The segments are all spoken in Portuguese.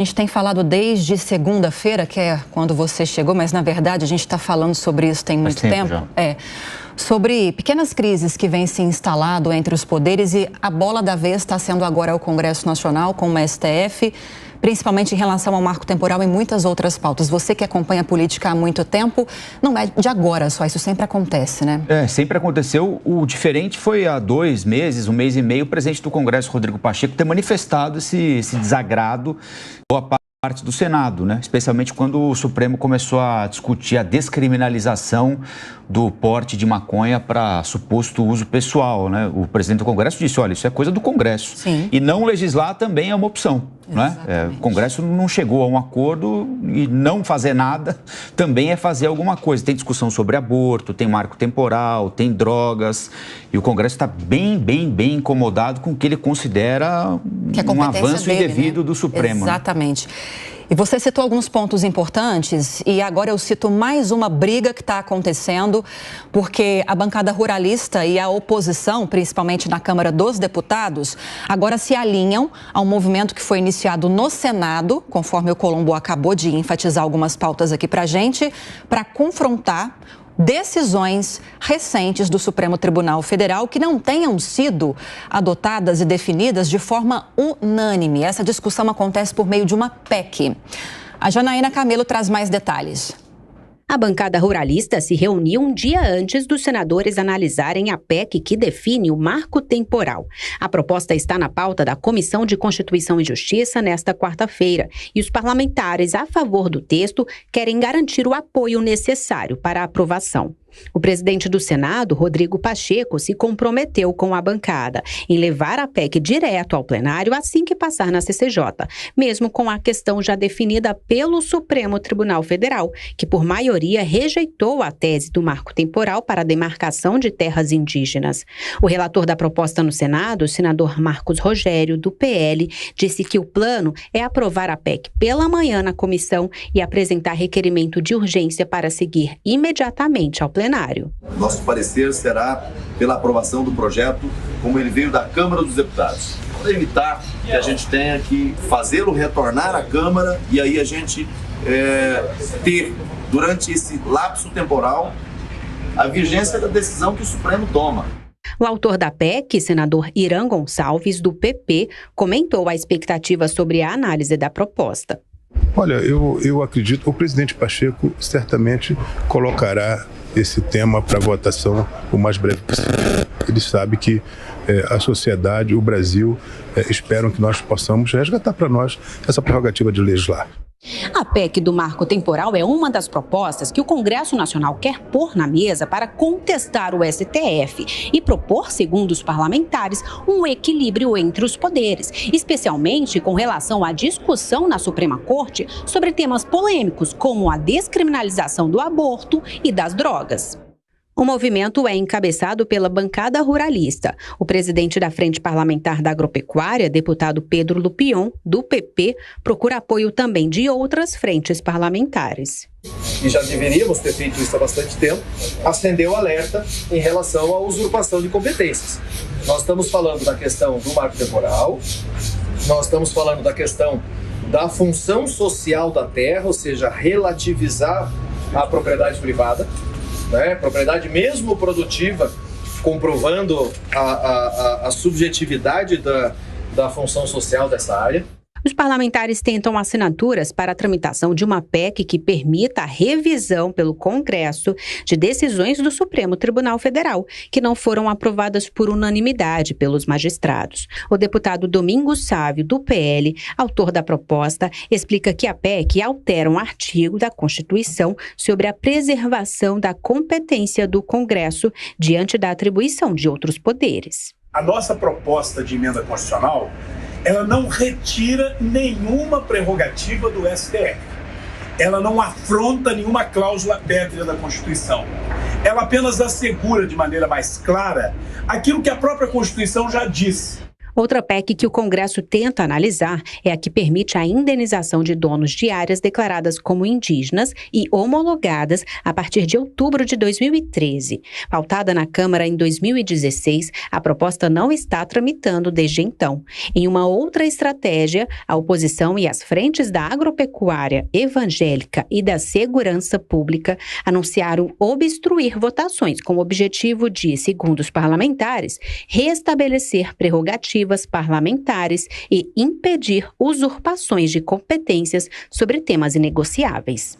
A gente tem falado desde segunda-feira, que é quando você chegou, mas na verdade a gente está falando sobre isso tem muito tempo. Sobre pequenas crises que vêm se instalando entre os poderes e a bola da vez está sendo agora o Congresso Nacional com o STF, principalmente em relação ao marco temporal e muitas outras pautas. Você que acompanha a política há muito tempo, não é de agora só, isso sempre acontece, né? Sempre aconteceu. O diferente foi há 2 meses, 1 mês e meio, o presidente do Congresso, Rodrigo Pacheco, ter manifestado esse desagrado boa parte do Senado, né? Especialmente quando o Supremo começou a discutir a descriminalização do porte de maconha para suposto uso pessoal, né? O presidente do Congresso disse, olha, isso é coisa do Congresso. Sim. E não legislar também é uma opção, né? O Congresso não chegou a um acordo e não fazer nada também é fazer alguma coisa. Tem discussão sobre aborto, tem marco temporal, tem drogas e o Congresso está bem incomodado com o que ele considera um avanço indevido, né, do Supremo. Exatamente. Né? E você citou alguns pontos importantes e agora eu cito mais uma briga que está acontecendo, porque a bancada ruralista e a oposição, principalmente na Câmara dos Deputados, agora se alinham a um movimento que foi iniciado no Senado, conforme o Colombo acabou de enfatizar algumas pautas aqui para a gente, para confrontar decisões recentes do Supremo Tribunal Federal que não tenham sido adotadas e definidas de forma unânime. Essa discussão acontece por meio de uma PEC. A Janaína Camelo traz mais detalhes. A bancada ruralista se reuniu um dia antes dos senadores analisarem a PEC que define o marco temporal. A proposta está na pauta da Comissão de Constituição e Justiça nesta quarta-feira e os parlamentares a favor do texto querem garantir o apoio necessário para a aprovação. O presidente do Senado, Rodrigo Pacheco, se comprometeu com a bancada em levar a PEC direto ao plenário assim que passar na CCJ, mesmo com a questão já definida pelo Supremo Tribunal Federal, que por maioria rejeitou a tese do marco temporal para a demarcação de terras indígenas. O relator da proposta no Senado, o senador Marcos Rogério, do PL, disse que o plano é aprovar a PEC pela manhã na comissão e apresentar requerimento de urgência para seguir imediatamente ao plenário. Nosso parecer será pela aprovação do projeto como ele veio da Câmara dos Deputados, para evitar que a gente tenha que fazê-lo retornar à Câmara e aí a gente ter, durante esse lapso temporal, a vigência da decisão que o Supremo toma. O autor da PEC, senador Irã Gonçalves, do PP, comentou a expectativa sobre a análise da proposta. Olha, eu acredito que o presidente Pacheco certamente colocará esse tema para votação o mais breve possível. Ele sabe que a sociedade, o Brasil, esperam que nós possamos resgatar para nós essa prerrogativa de legislar. A PEC do marco temporal é uma das propostas que o Congresso Nacional quer pôr na mesa para contestar o STF e propor, segundo os parlamentares, um equilíbrio entre os poderes, especialmente com relação à discussão na Suprema Corte sobre temas polêmicos como a descriminalização do aborto e das drogas. O movimento é encabeçado pela bancada ruralista. O presidente da Frente Parlamentar da Agropecuária, deputado Pedro Lupion, do PP, procura apoio também de outras frentes parlamentares. E já deveríamos ter feito isso há bastante tempo, acendeu o alerta em relação à usurpação de competências. Nós estamos falando da questão do marco temporal, nós estamos falando da questão da função social da terra, ou seja, relativizar a propriedade privada, né? Propriedade mesmo produtiva, comprovando a subjetividade da função social dessa área. Os parlamentares tentam assinaturas para a tramitação de uma PEC que permita a revisão pelo Congresso de decisões do Supremo Tribunal Federal, que não foram aprovadas por unanimidade pelos magistrados. O deputado Domingos Sávio, do PL, autor da proposta, explica que a PEC altera um artigo da Constituição sobre a preservação da competência do Congresso diante da atribuição de outros poderes. A nossa proposta de emenda constitucional, ela não retira nenhuma prerrogativa do STF. Ela não afronta nenhuma cláusula pétrea da Constituição. Ela apenas assegura de maneira mais clara aquilo que a própria Constituição já diz. Outra PEC que o Congresso tenta analisar é a que permite a indenização de donos de áreas declaradas como indígenas e homologadas a partir de outubro de 2013. Pautada na Câmara em 2016, a proposta não está tramitando desde então. Em uma outra estratégia, a oposição e as frentes da agropecuária, evangélica e da segurança pública anunciaram obstruir votações com o objetivo de, segundo os parlamentares, restabelecer prerrogativas parlamentares e impedir usurpações de competências sobre temas inegociáveis.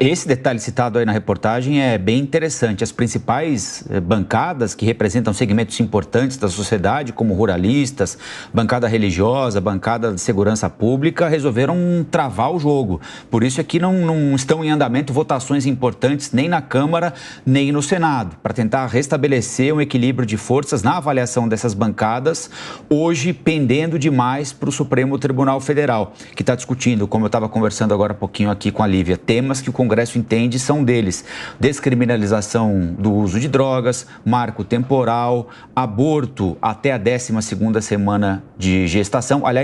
Esse detalhe citado aí na reportagem é bem interessante. As principais bancadas que representam segmentos importantes da sociedade, como ruralistas, bancada religiosa, bancada de segurança pública, resolveram travar o jogo. Por isso é que não estão em andamento votações importantes nem na Câmara, nem no Senado, para tentar restabelecer um equilíbrio de forças na avaliação dessas bancadas, hoje pendendo demais para o Supremo Tribunal Federal, que está discutindo, como eu estava conversando agora há pouquinho aqui com a Lívia, temas que o Congresso entende são deles: descriminalização do uso de drogas, marco temporal, aborto até a 12ª semana de gestação. Aliás,